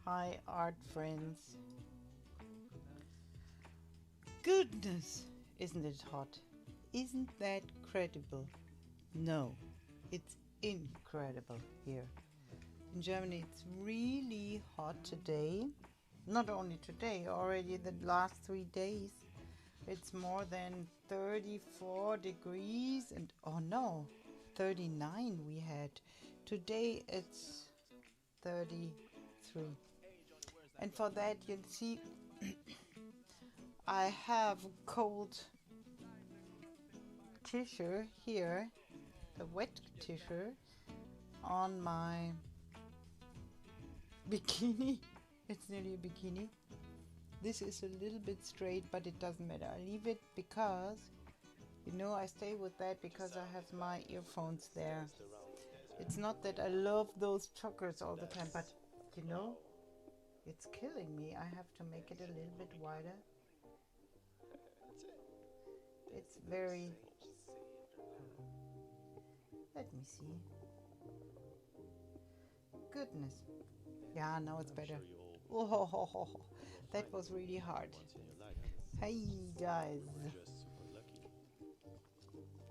Hi, art friends. Goodness, isn't it hot? Isn't that credible? No, it's incredible here. In Germany, it's really hot today. Not only today, already the last 3 days. It's more than 34 degrees and oh no, 39 we had. Today it's 33. And for that, you'll see I have cold tissue here, a wet tissue on my bikini. It's nearly a bikini. This is a little bit straight, but it doesn't matter. I leave it because, I stay with that because I have my earphones there. It's not that I love those chokers all the time, but it's killing me. I have to make it a little bit wider. It's very... Let me see. Goodness. Yeah, now it's better. Oh, that was really hard. Hey guys.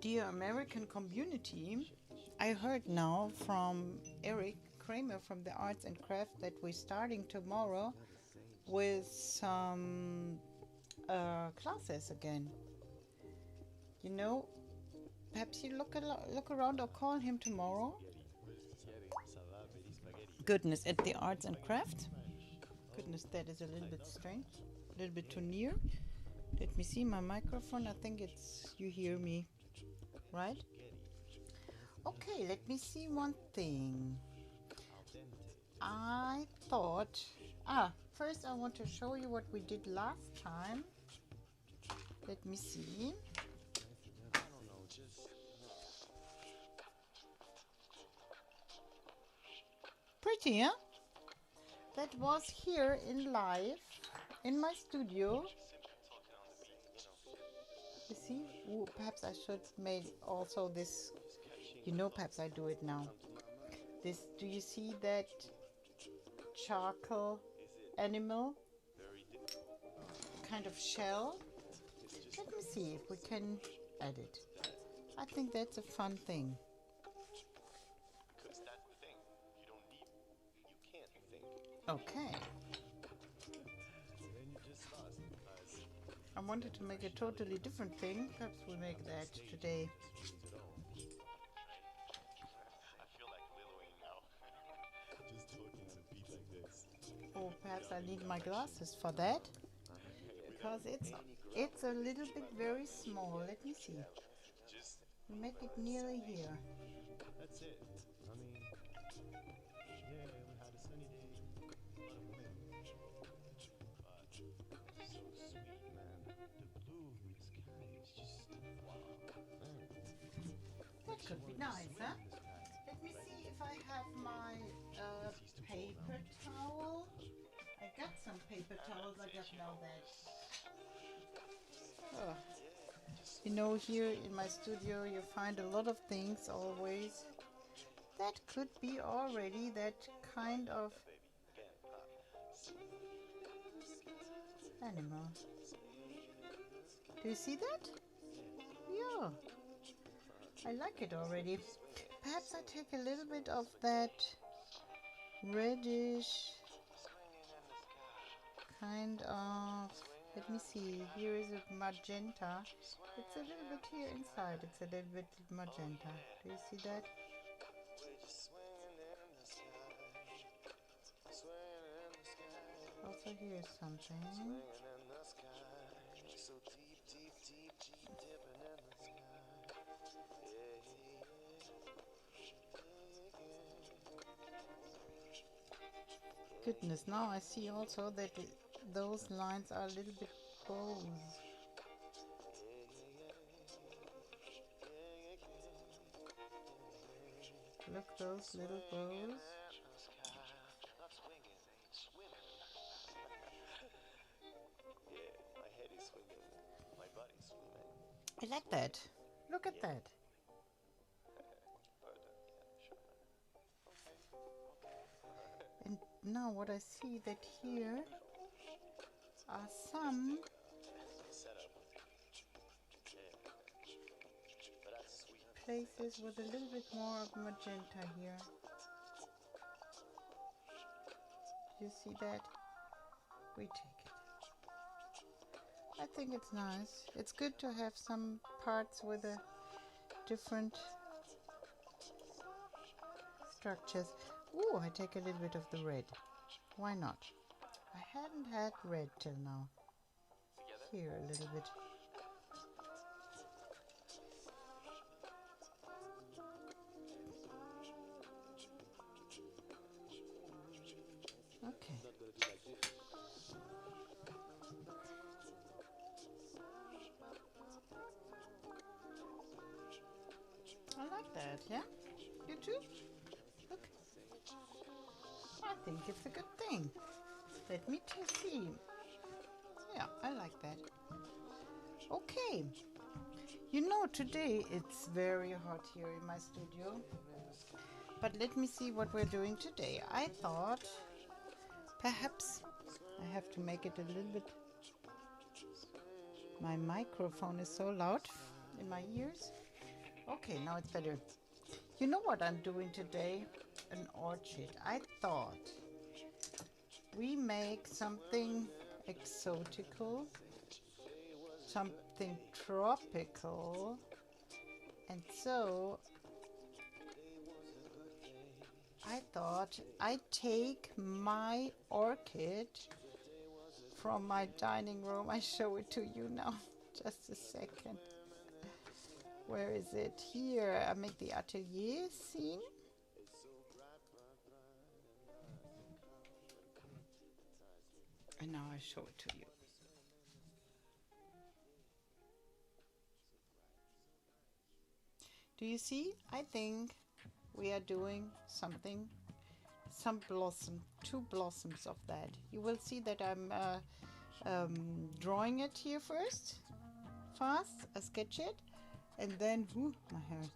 Dear American community, I heard now from Eric Kramer from the Arts and Crafts that we're starting tomorrow with some classes again. Perhaps you look around or call him tomorrow. Goodness, at the Arts and Crafts. Goodness, that is a little bit strange, a little bit too near. Let me see my microphone. I think you hear me, right? Okay, let me see one thing. I thought, first I want to show you what we did last time. Let me see. Pretty, huh? That was here in live, in my studio. You see? Ooh, perhaps I should make also this, perhaps I do it now. Do you see that charcoal animal? Kind of shell? Let me see if we can add it. I think that's a fun thing. Okay. I wanted to make a totally different thing. Perhaps we make that today. Or perhaps I need my glasses for that. Because it's a little bit very small. Let me see. We make it nearly here. That's it. I mean, yeah, we had a sunny day, a lot of wind, but so sweet, man. The blue in the sky is just wow. That could be nice, huh? Let me see if I have my paper towel. I got some paper towels, I got now that. Oh. You know, here in my studio you find a lot of things always that could be already that kind of animal. Do you see that? Yeah, I like it already. Perhaps I take a little bit of that reddish kind of, let me see, here is a magenta. It's a little bit here inside, it's a little bit magenta. Do you see that? Also here is something. Goodness, now I see also that those lines are a little bit bows. Look, those little bows. I like that. Look at that. And now what I see that here are some places with a little bit more of magenta here. Do you see that? We take it. I think it's nice. It's good to have some parts with a different structures. Ooh, I take a little bit of the red. Why not? I hadn't had red till now. Here a little bit. Okay. I like that, yeah? You too? Look. I think it's a good thing. Let me see. Yeah, I like that. Okay. You know, today it's very hot here in my studio. But let me see what we're doing today. I thought perhaps I have to make it a little bit. My microphone is so loud in my ears. Okay, now it's better. You know what I'm doing today? An orchid. I thought we make something exotical, something tropical, and so I thought I'd take my orchid from my dining room. I show it to you now. Just a second. Where is it? Here, I make the atelier scene. And now I show it to you. Do you see? I think we are doing something, some blossom, two blossoms of that. You will see that I'm drawing it here first, fast, I sketch it, and then, my hair,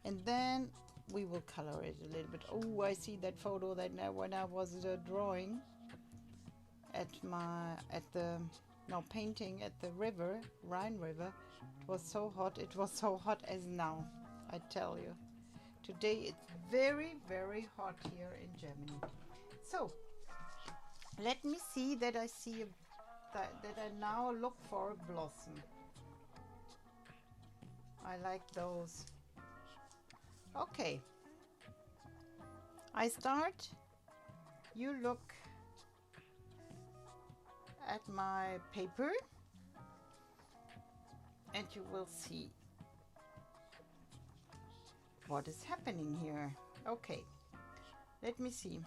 and then we will color it a little bit. Oh, I see that photo that now when I was drawing painting at the river, Rhine River. It was so hot. It was so hot as now, I tell you. Today it's very, very hot here in Germany. So let me see that I see that I now look for a blossom. I like those. Okay. I start. You look at my paper and you will see what is happening here. Okay, let me see.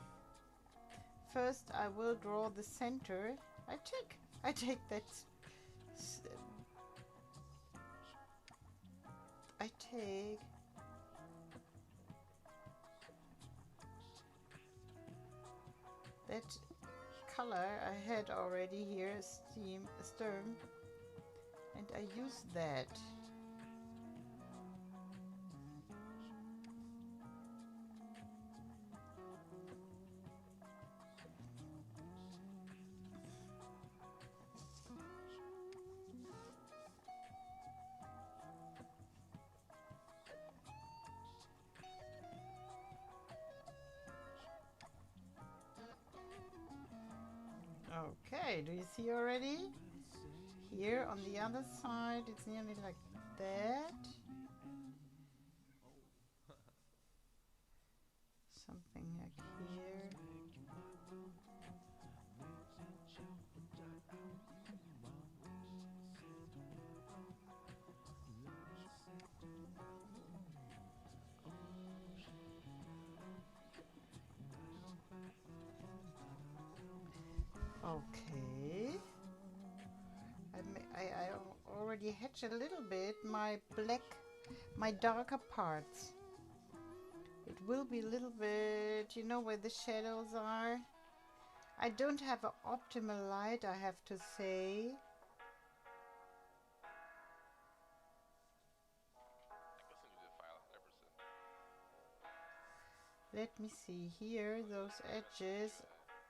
First I will draw the center. I take that I take that color I had already here, a stem, and I use that. Okay, do you see already? Here on the other side, it's nearly like that. Something like here. Okay. I already hatched a little bit my darker parts. It will be a little bit, you know, where the shadows are. I don't have an optimal light, I have to say. Let me see here, those edges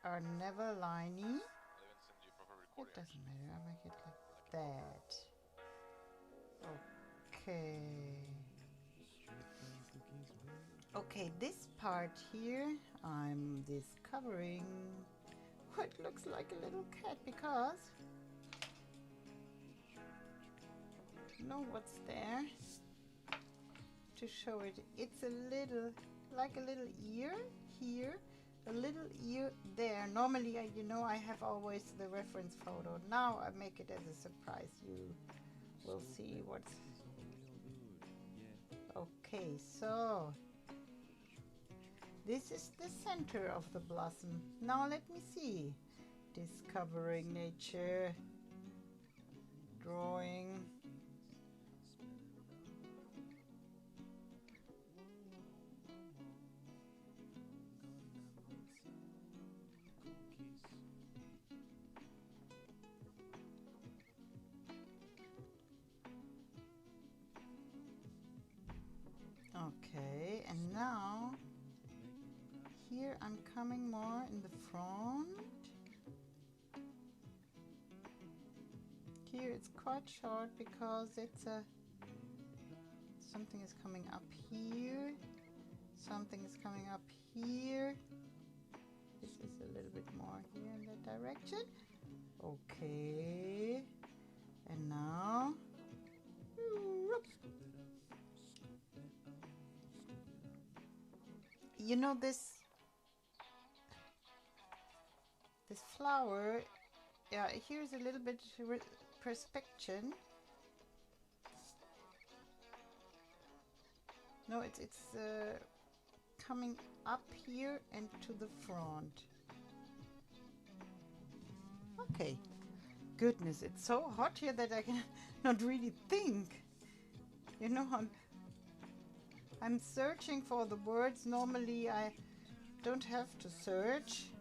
are never liney. It doesn't matter, I'll make it like that. Okay. Okay, this part here, I'm discovering what looks like a little cat because you know what's there to show it. It's a little, like a little ear here, a little ear there. Normally, you know, I have always the reference photo. Now I make it as a surprise. You will see what's... Okay, so this is the center of the blossom. Now let me see. Discovering nature, drawing. Okay, and now here I'm coming more in the front. Here it's quite short because it's something is coming up here, something is coming up here. This is a little bit more here in that direction. Okay, and now you know this flower, yeah, here's a little bit perspection. No, it's coming up here and to the front. Okay. Goodness, it's so hot here that I can not really think. You know, I'm searching for the words. Normally I don't have to search.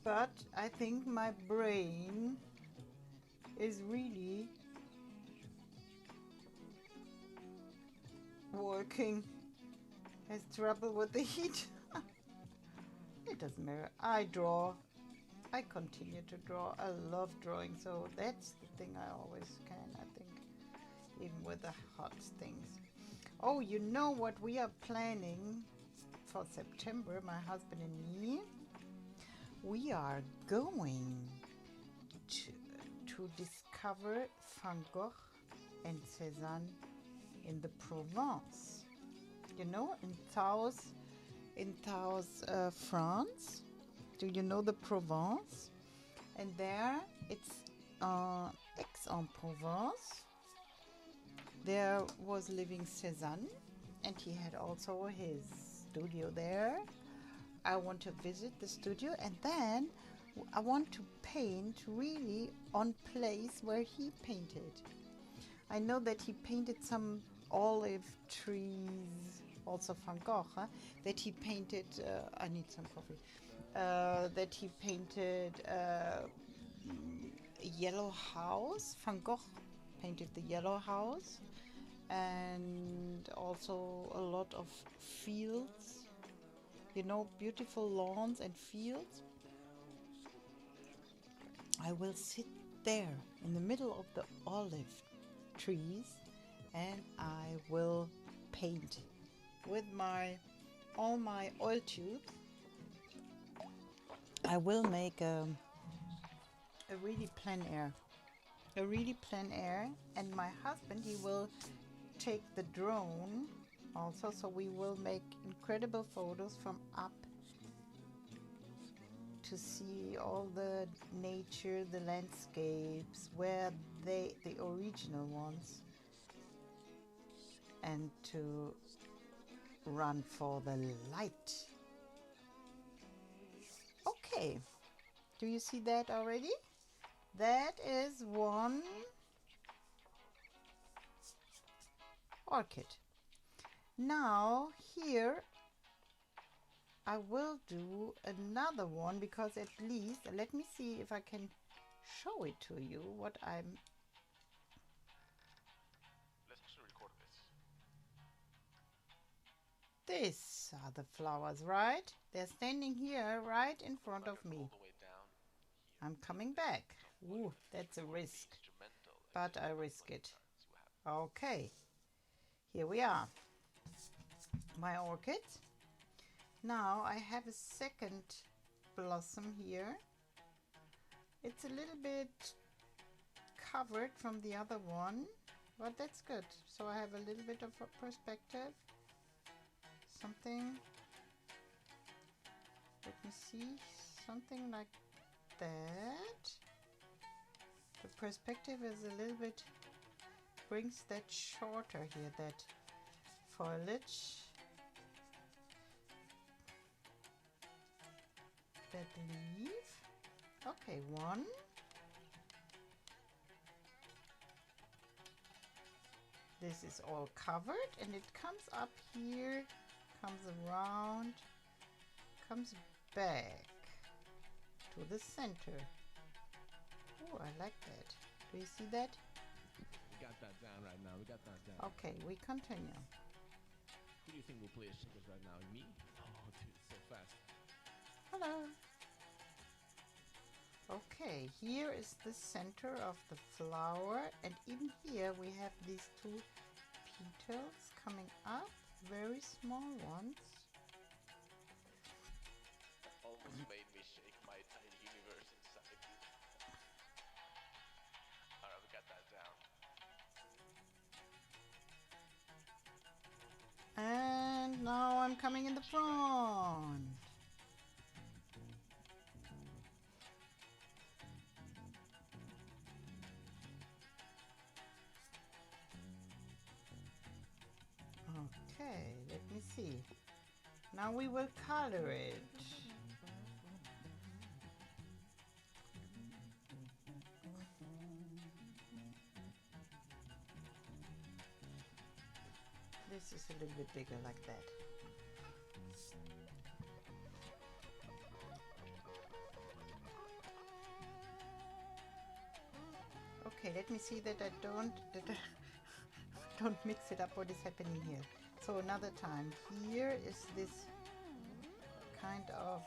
But I think my brain is really working. Has trouble with the heat. It doesn't matter. I draw. I continue to draw. I love drawing, so that's the thing I always can, I think, even with the hot things. Oh, you know what we are planning for September, my husband and me? We are going to discover Van Gogh and Cézanne in the Provence. You know, in Taos, France. Do you know the Provence? And there it's Aix-en-Provence. There was living Cézanne, and he had also his studio there. I want to visit the studio, and then I want to paint really on place where he painted. I know that he painted some olive trees, also Van Gogh, that he painted, I need some coffee, that he painted a yellow house. Van Gogh painted the yellow house, and also a lot of fields, you know, beautiful lawns and fields. I will sit there in the middle of the olive trees and I will paint with all my oil tubes. I will make a really plein air, and my husband, he will take the drone also, so we will make incredible photos from up to see all the nature, the landscapes, where the original ones, and to run for the light. Okay, do you see that already? That is one orchid. Now here I will do another one, because at least, let me see if I can show it to you what I'm. Let's actually record this. These are the flowers, right? They're standing here right in front of me. All the way down here. I'm coming back. Ooh, that's a risk, but I risk it. Okay, here we are. My orchid. Now I have a second blossom here. It's a little bit covered from the other one, but that's good. So I have a little bit of a perspective. Something, let me see, something like that. The perspective is a little bit, brings that shorter here, that foliage. That leaf. Okay, one. This is all covered, and it comes up here, comes around, comes back to the center. Oh, I like that. Do you see that? We got that down right now. We got that down. Okay, we continue. Who do you think will play a checkers right now? Me? Oh, dude, so fast. Hello. Okay, here is the center of the flower, and in here we have these two petals coming up, very small ones. Almost made me shake my tiny universe inside me. Alright, we got that down. And now I'm coming in the front. Okay, let me see. Now we will color it. This is a little bit bigger like that. Okay, let me see that I don't mix it up what is happening here. So another time, here is this kind of,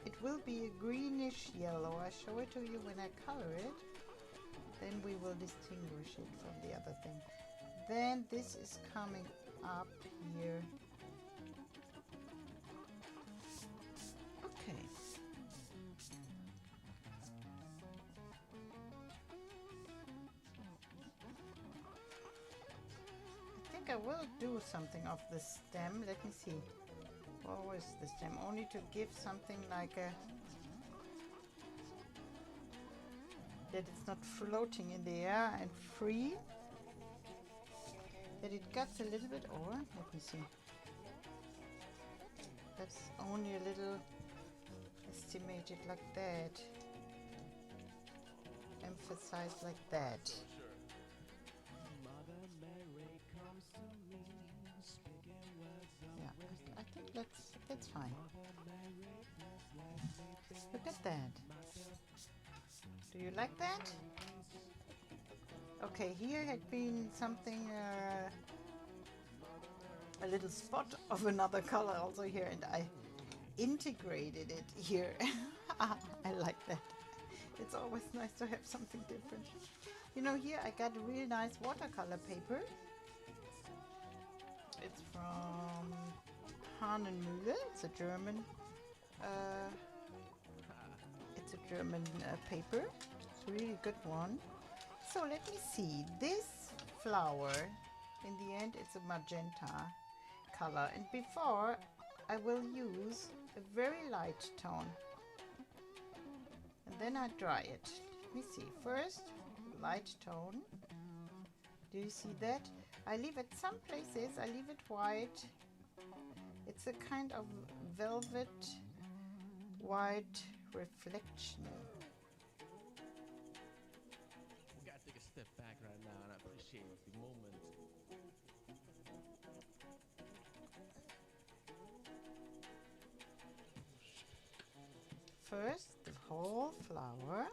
it will be a greenish yellow. I show it to you when I color it, then we will distinguish it from the other thing. Then this is coming up here. Okay. I think I will do something of the stem. Let me see. Where is the stem? Only to give something like a, that it's not floating in the air and free. That it gets a little bit, or let me see. That's only a little estimated like that. Emphasized like that. Yeah, I think that's fine. Look at that. Do you like that? Okay, here had been something, a little spot of another color also here, and I integrated it here. I like that. It's always nice to have something different. You know, here I got a really nice watercolor paper. It's from An Orchid. It's a German. Paper. It's a really good one. So let me see. This flower, in the end, it's a magenta color, and before I will use a very light tone, and then I dry it. Let me see. First, light tone. Do you see that? I leave it some places, I leave it white. It's a kind of velvet white reflection. We gotta take a step back right now and appreciate the moment. First, the whole flower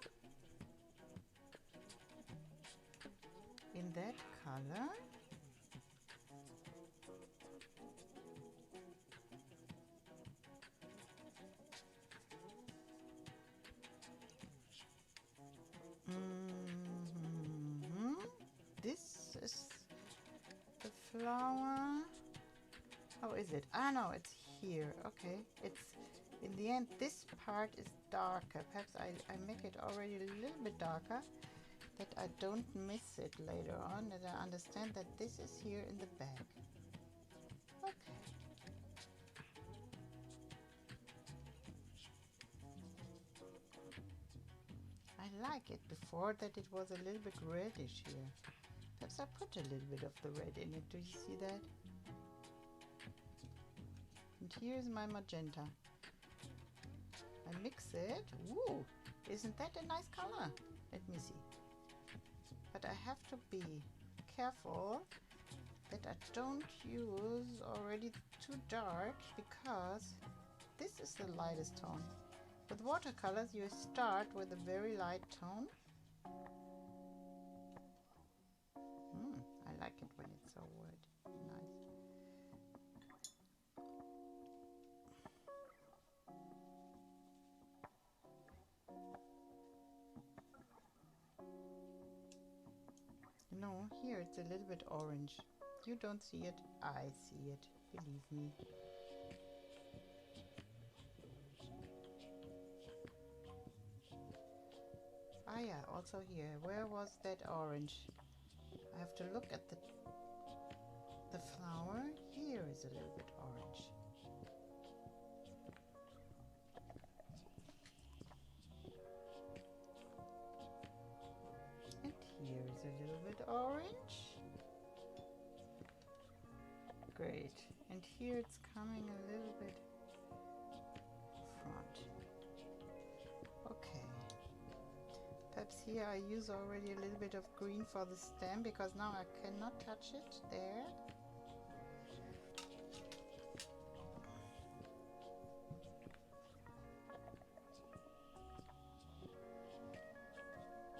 in that color. This is the flower. How is it? Ah, no, it's here. Okay, it's in the end. This part is darker. Perhaps I make it already a little bit darker, that I don't miss it later on, that I understand that this is here in the bag. Okay. I like it before that it was a little bit reddish here. Perhaps I put a little bit of the red in it. Do you see that? And here's my magenta. I mix it. Woo! Isn't that a nice color? Let me see. But I have to be careful that I don't use already too dark, because this is the lightest tone. With watercolors you start with a very light tone. I like it when it's so wet. Nice. No, here it's a little bit orange. You don't see it, I see it, believe me. Ah yeah, also here. Where was that orange? I have to look at the flower. Here is a little bit orange. And here is a little bit orange. Great. And here it's coming a little bit front. Okay. Perhaps here I use already a little bit of green for the stem, because now I cannot touch it there.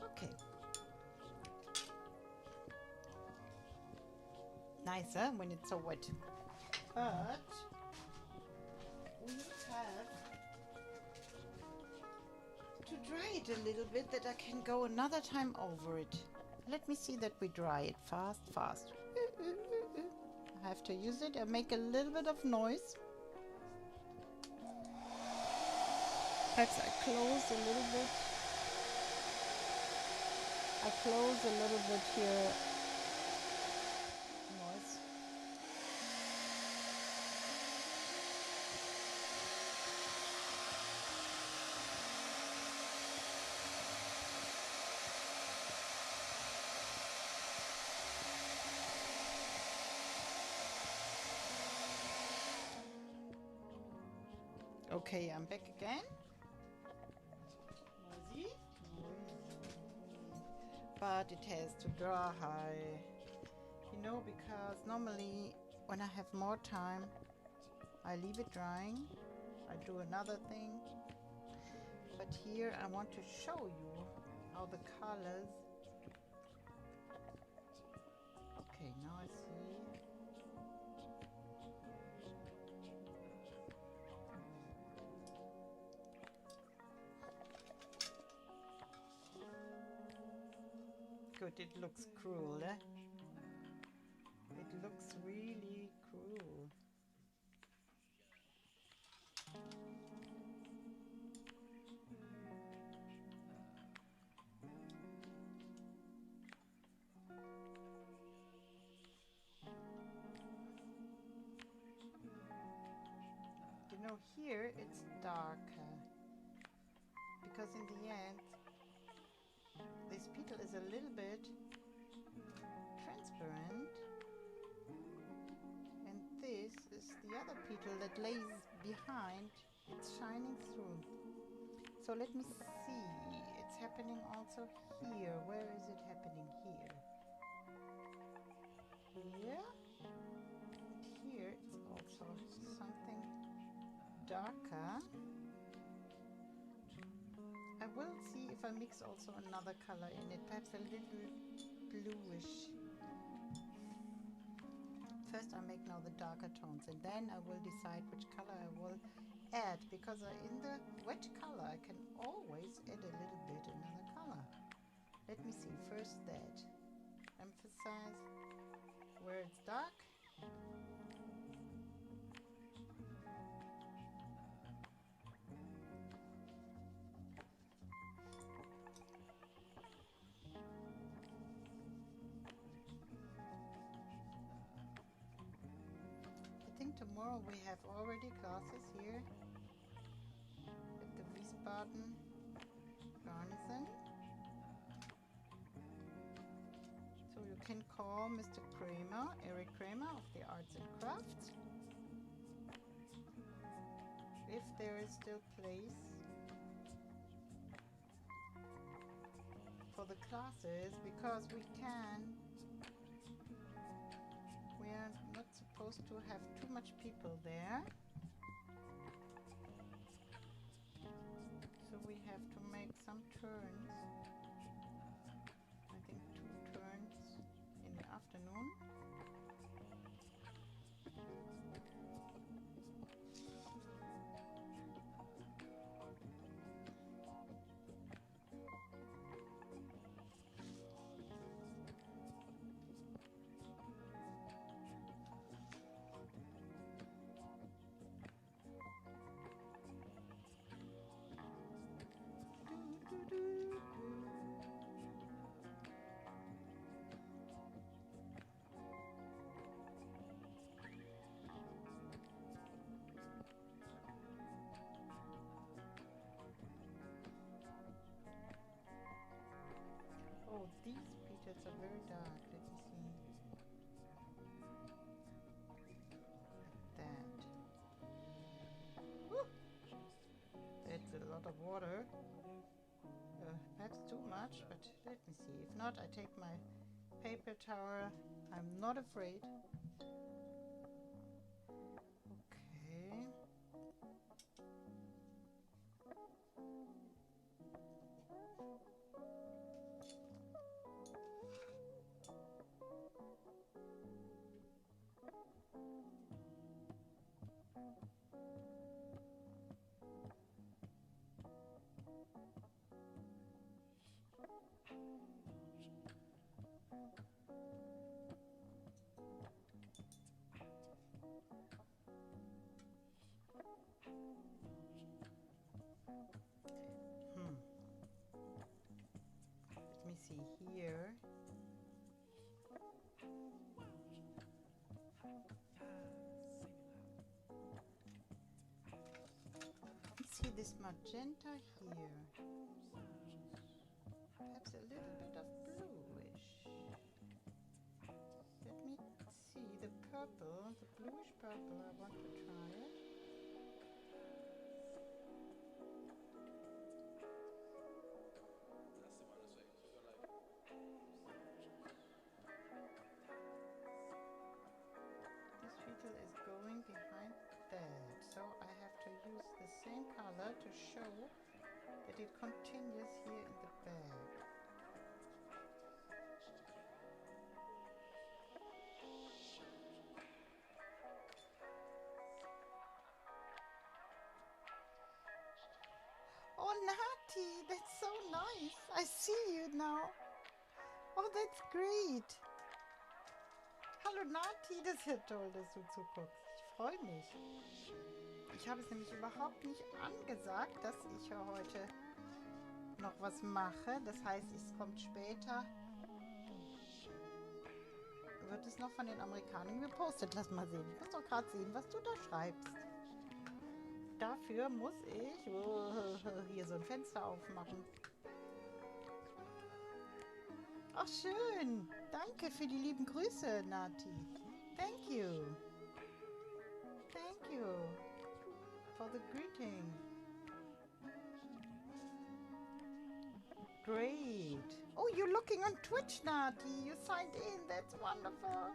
Okay. Nicer when it's so wet. But we have to dry it a little bit, that I can go another time over it. Let me see that we dry it fast. I have to use it and make a little bit of noise. Perhaps I close a little bit. I close a little bit here. Noise. Okay, I'm back again. Noisy. But it has to dry, you know, because normally when I have more time I leave it drying I do another thing. But here I want to show you how the colors. Okay, now I see. Good, it looks cruel, eh? It looks really cruel. You know, here it's darker because in the end this petal is a little bit transparent, and this is the other petal that lays behind. It's shining through. So let me see. It's happening also here. Where is it happening here? Here. And here it's also something darker. I will see if I mix also another color in it, perhaps a little bluish. First I make now the darker tones, and then I will decide which color I will add, because in the wet color I can always add a little bit another color. Let me see, first that. Emphasize where it's dark. I think tomorrow we have already classes here at the Wiesbaden Garnison. So you can call Mr. Kramer, Eric Kramer of the Arts and Crafts, if there is still place for the classes, because we are not supposed to have too much people there. So we have to make some turns. I think 2 turns in the afternoon. Oh, these petals are very dark. Let me see. Like that. Woo! That's a lot of water. Perhaps too much, but let me see. If not, I take my paper towel. I'm not afraid. Okay. Let me see here. See this magenta here. Perhaps a little bit of bluish. Let me see the purple, the bluish purple. I want to try it. This petal is going behind that, so I have to to use the same color to show that it continues here in the bag. Oh, Nati, that's so nice. I see you now. Oh, that's great. Hallo Nati, das ist ja toll, dass du zuguckst. Ich freue mich. Ich habe es nämlich überhaupt nicht angesagt, dass ich ja heute noch was mache. Das heißt, es kommt später. Wird es noch von den Amerikanern gepostet? Lass mal sehen. Ich muss doch gerade sehen, was du da schreibst. Dafür muss ich hier so ein Fenster aufmachen. Ach schön. Danke für die lieben Grüße, Nati. Thank you. Thank you for the greeting. Great. Oh, you're looking on Twitch, Nati. You signed in. That's wonderful.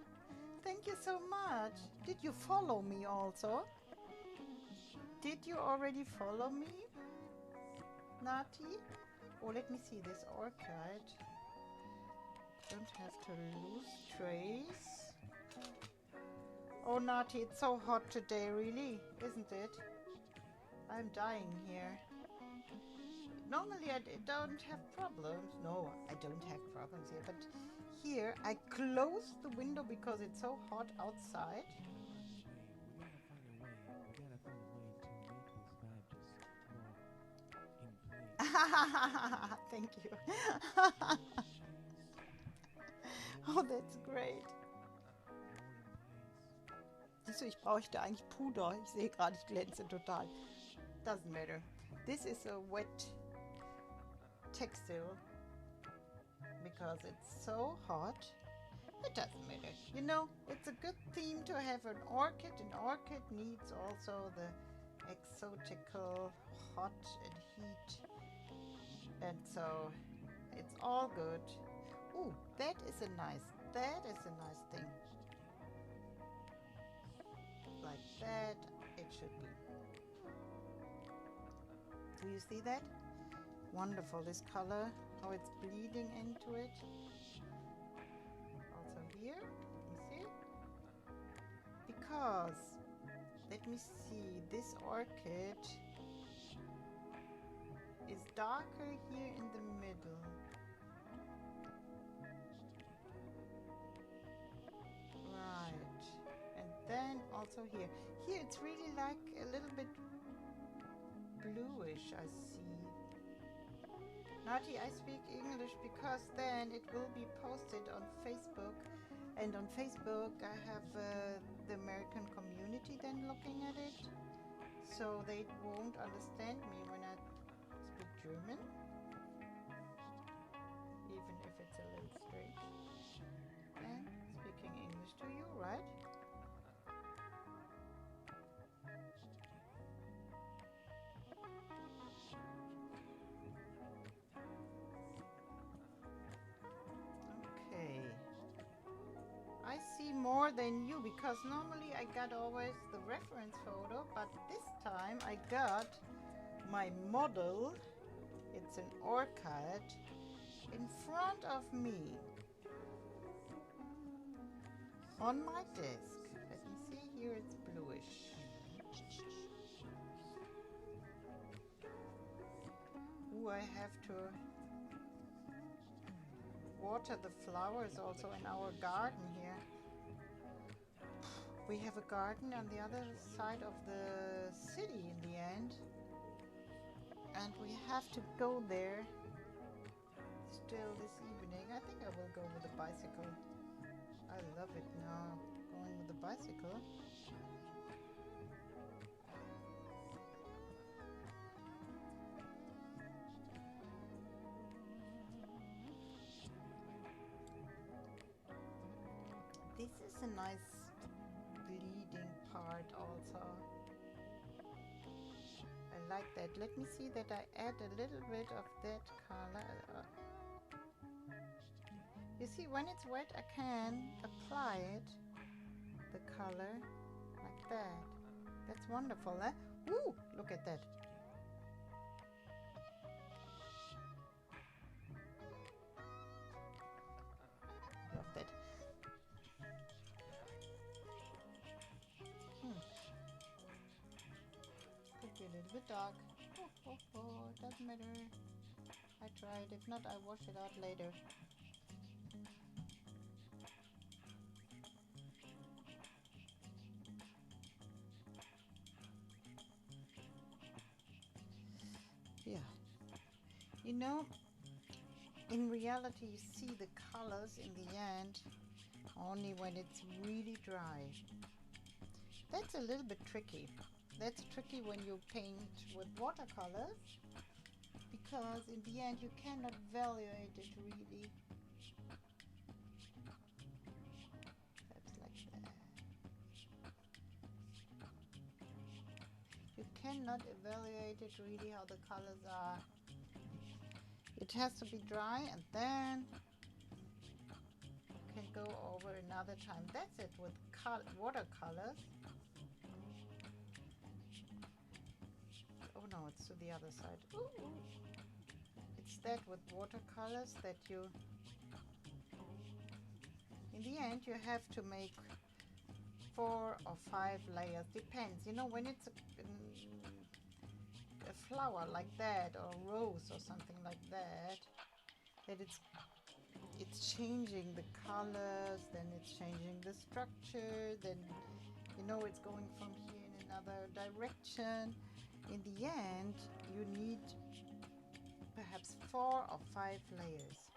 Thank you so much. Did you follow me also? Did you already follow me, Nati? Oh, let me see this orchid. Don't have to lose trace. Oh, Nati, it's so hot today, really, isn't it? I'm dying here. Normally I don't have problems. No, I don't have problems here, but here I close the window because it's so hot outside. Thank you. Oh, that's great. Siehst du, ich bräuchte eigentlich Puder. Ich sehe gerade, ich glänze total. Doesn't matter. This is a wet textile because it's so hot. It doesn't matter. You know, it's a good theme to have an orchid. An orchid needs also the exotical hot and heat. And so it's all good. Ooh, that is a nice thing. Like that it should be. Do you see that? Wonderful, this color, how it's bleeding into it. Also here, let me see. Because, let me see, this orchid is darker here in the middle. Right. And then also here. Here it's really like a little bit bluish, I see. Nati, I speak English because then it will be posted on Facebook. And on Facebook I have the American community then looking at it. So they won't understand me when I speak German, even if it's a little strange. And speaking English to you, right? Okay. I see more than you because normally I got always the reference photo, but this time I got my model. It's an orchid in front of me on my desk. Let me see, here it's bluish. Ooh, I have to water the flowers also in our garden here. We have a garden on the other side of the city in the end. And we have to go there still this evening. I think I will go with a bicycle. I love it now, going with the bicycle. This is a nice bleeding part also. I like that. Let me see that I add a little bit of that color. You see, when it's wet I can apply it, the color, like that. That's wonderful, eh? Ooh, look at that. Love that. Could be a little bit dark. Doesn't matter. I tried. If not, I wash it out later. Yeah. You know, in reality, you see the colors in the end only when it's really dry. That's a little bit tricky. That's tricky when you paint with watercolors, because in the end you cannot evaluate it really. Perhaps like that. You cannot evaluate it really how the colors are. It has to be dry, and then you can go over another time. That's it with watercolors. Oh no, it's to the other side. Ooh. It's that with watercolors that you, in the end, you have to make 4 or 5 layers. Depends. You know, when it's a flower like that, or a rose or something like that, that it's changing the colors, then it's changing the structure, then you know it's going from here in another direction. In the end, you need perhaps 4 or 5 layers.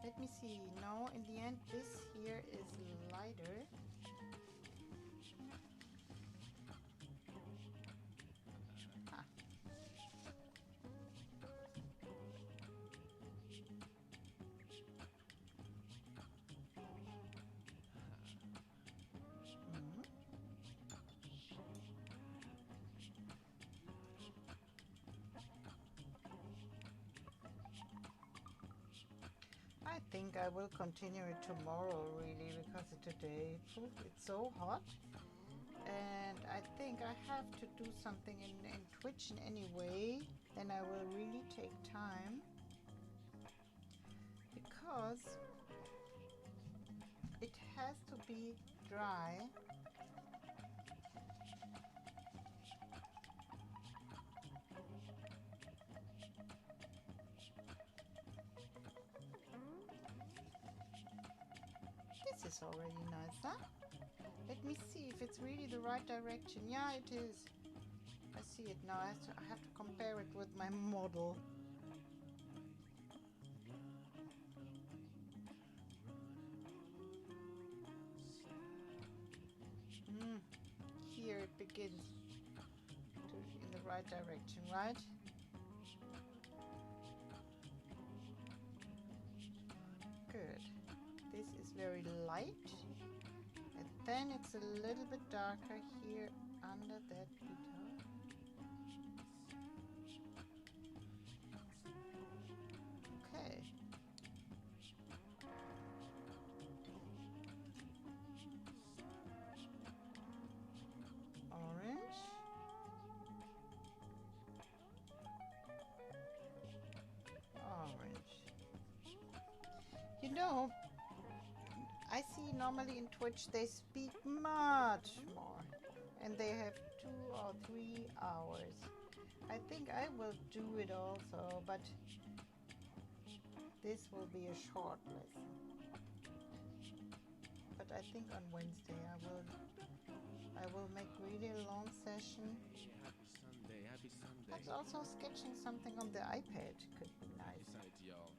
Let me see. No, in the end, this here is lighter. I think I will continue it tomorrow, really, because today it's so hot, and I think I have to do something in Twitch in any way. Then I will really take time, because it has to be dry. This is already nice, huh? Let me see if it's really the right direction. Yeah, it is. I see it now. I have to compare it with my model. Here it begins in the right direction, right? Good. This is very light, and then it's a little bit darker here under that guitar. Okay. Orange. Orange. You know, I see normally in Twitch they speak much more, and they have 2 or 3 hours. I think I will do it also, but this will be a short lesson. But I think on Wednesday I will make really a long session. Happy Sunday, happy Sunday. That's also sketching something on the iPad could be nice. Besides, y'all.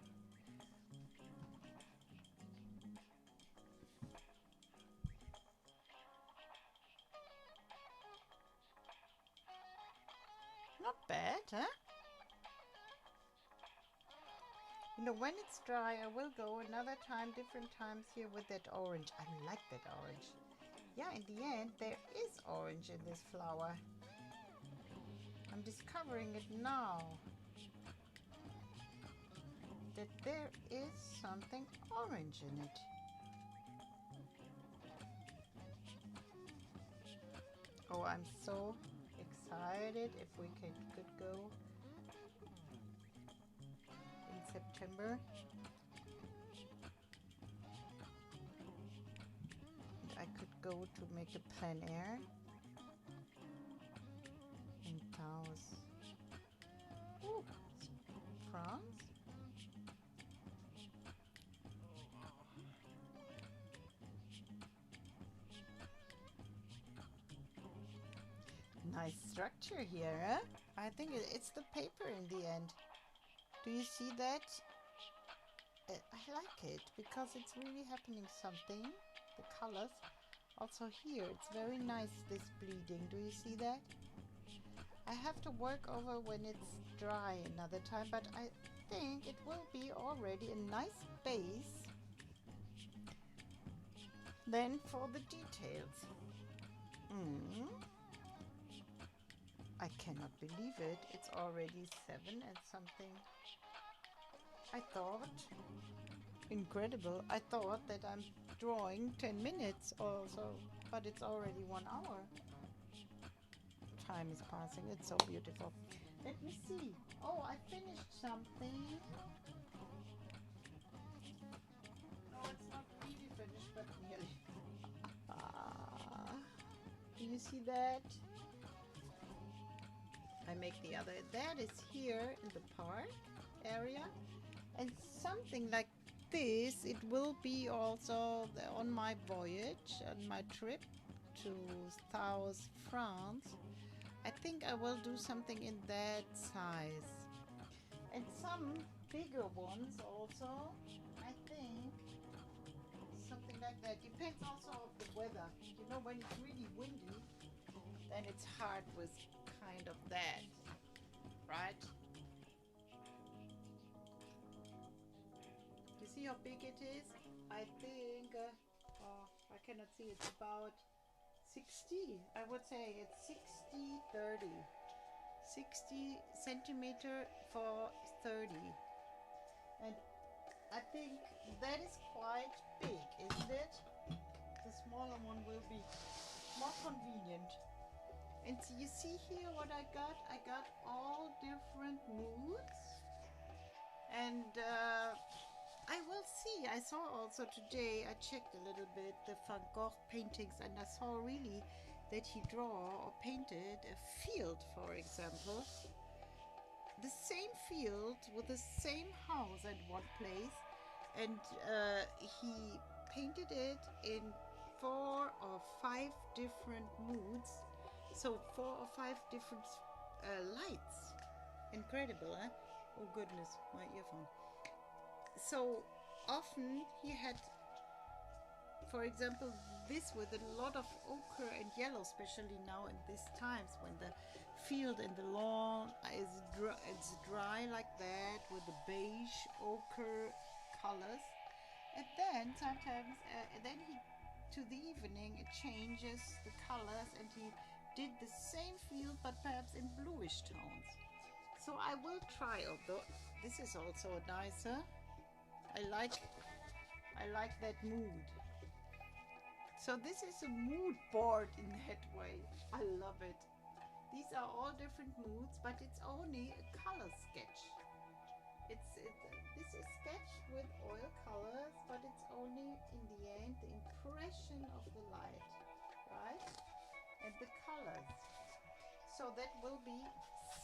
Not bad, huh? You know, when it's dry, I will go another time, different times here with that orange. I like that orange. Yeah, in the end, there is orange in this flower. I'm discovering it now. that there is something orange in it. Oh, I'm so excited if we could go in September. And I could go to make a plein air in Taos. Ooh, France. Nice structure here, huh? I think it's the paper in the end. Do you see that? I like it because it's really happening something. The colors. Also here, it's very nice, this bleeding. Do you see that? I have to work over when it's dry another time, but I think it will be already a nice base then for the details. I cannot believe it. It's already 7 and something. I thought, incredible, I thought that I'm drawing 10 minutes or so, but it's already 1 hour. Time is passing. It's so beautiful. Let me see. Oh, I finished something. No, it's not really finished, but nearly. Do you see that? I make the other. That is here in the park area. And something like this, it will be also on my voyage, on my trip to South France. I think I will do something in that size. And some bigger ones also, I think. Something like that. Depends also on the weather. You know, when it's really windy, then it's hard with kind of that, right? You see how big it is? I think, I cannot see, it's about 60. I would say it's 60, 30. 60 centimeter for 30. And I think that is quite big, isn't it? The smaller one will be more convenient. And so you see here what I got? I got all different moods. And I will see. I saw also today, I checked a little bit the Van Gogh paintings, and I saw really that he draw or painted a field, for example. The same field with the same house at one place, and he painted it in 4 or 5 different moods. So 4 or 5 different lights. Incredible, eh? Oh goodness, my earphone. So often he had, for example, this with a lot of ochre and yellow, especially now in these times when the field and the lawn is it's dry like that with the beige ochre colors. And then sometimes, then he, to the evening, it changes the colors, and he did the same field but perhaps in bluish tones. So I will try, although this is also nicer. I like that mood. So this is a mood board in that way. I love it. These are all different moods, but it's only a color sketch. This is sketched with oil colors, but it's only in the end the impression of the light, right? And the colors. So that will be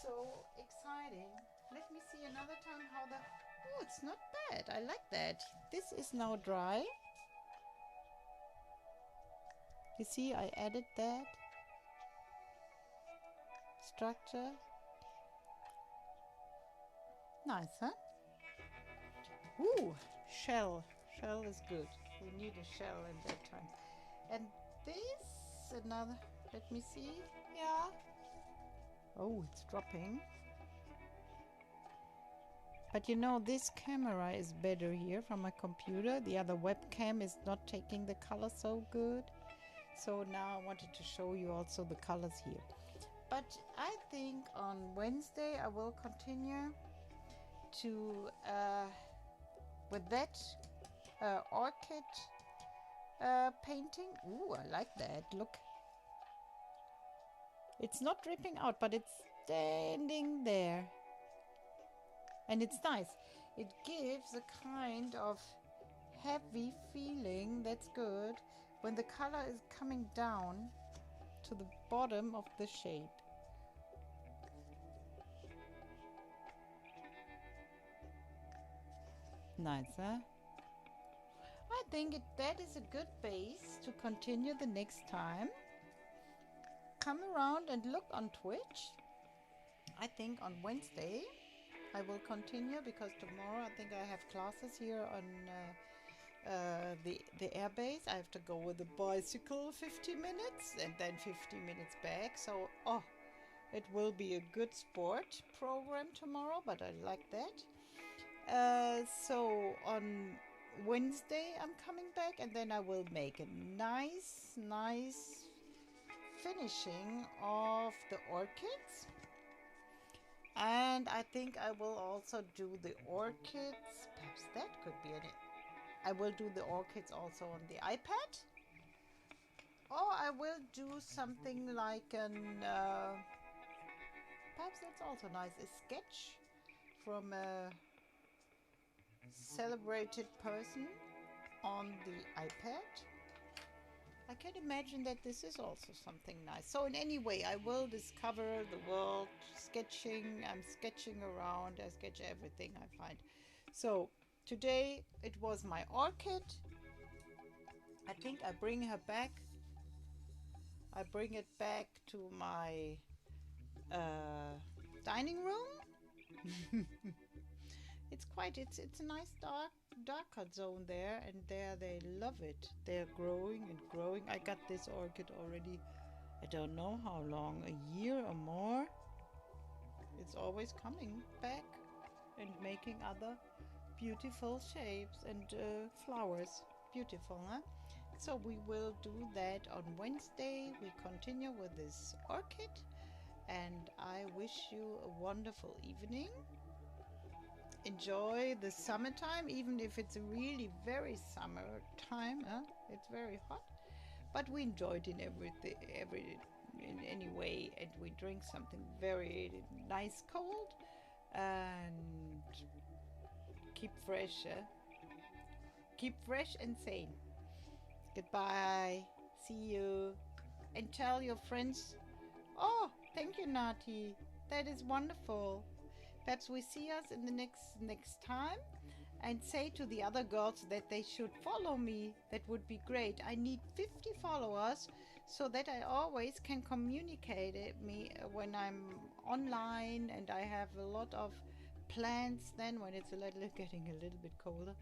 so exciting. Let me see another time how the... Oh, it's not bad. I like that. This is now dry. You see, I added that structure. Nice, huh? Ooh, shell. Shell is good. We need a shell in that time. And this, another, let me see. Yeah. Oh, it's dropping. But you know, this camera is better here from my computer. The other webcam is not taking the color so good. So now I wanted to show you also the colors here. But I think on Wednesday I will continue to with that orchid painting. Ooh, I like that. Look. It's not dripping out, but it's standing there. And it's nice. It gives a kind of heavy feeling. That's good. When the color is coming down to the bottom of the shape. Nice, huh? I think that is a good base to continue the next time. Come around and look on Twitch. I think on Wednesday I will continue, because tomorrow I think I have classes here on the air base. I have to go with the bicycle 50 minutes and then 50 minutes back. So, it will be a good sport program tomorrow, but I like that. So on Wednesday I'm coming back, and then I will make a nice finishing of the orchids. And I think I will also do the orchids. Perhaps that could be it. I will do the orchids also on the iPad. Or I will do something like perhaps that's also nice, a sketch from a celebrated person on the iPad. I can imagine that this is also something nice. So in any way, I will discover the world sketching. I'm sketching around. I sketch everything I find. So today it was my orchid. I think I bring her back. I bring it back to my dining room. It's a nice darker zone there, and there they love it. They're growing and growing. I got this orchid already, I don't know how long, a year or more. It's always coming back and making other beautiful shapes and flowers. Beautiful, huh? So we will do that on Wednesday. We continue with this orchid, and I wish you a wonderful evening. Enjoy the summertime, even if it's really very summertime. It's very hot, but we enjoyed in in any way, and we drink something very nice cold and keep fresh. Keep fresh and sane. Goodbye. See you. And tell your friends. Oh, thank you, Nati. That is wonderful. Perhaps we see us in the next time, and say to the other girls that they should follow me. That would be great. I need 50 followers so that I always can communicate me when I'm online, and I have a lot of plans then when it's getting a little bit colder.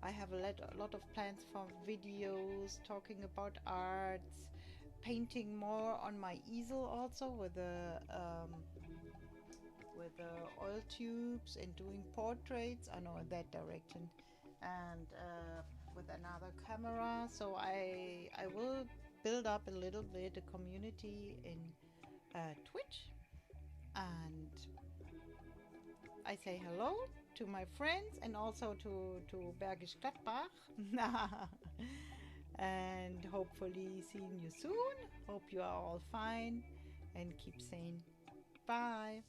I have a lot of plans for videos, talking about arts, painting more on my easel also with the oil tubes, and doing portraits. I know in that direction, and with another camera. So I will build up a little bit a community in Twitch, and I say hello to my friends, and also to Bergisch Gladbach. And hopefully seeing you soon. Hope you are all fine and keep sane. Bye.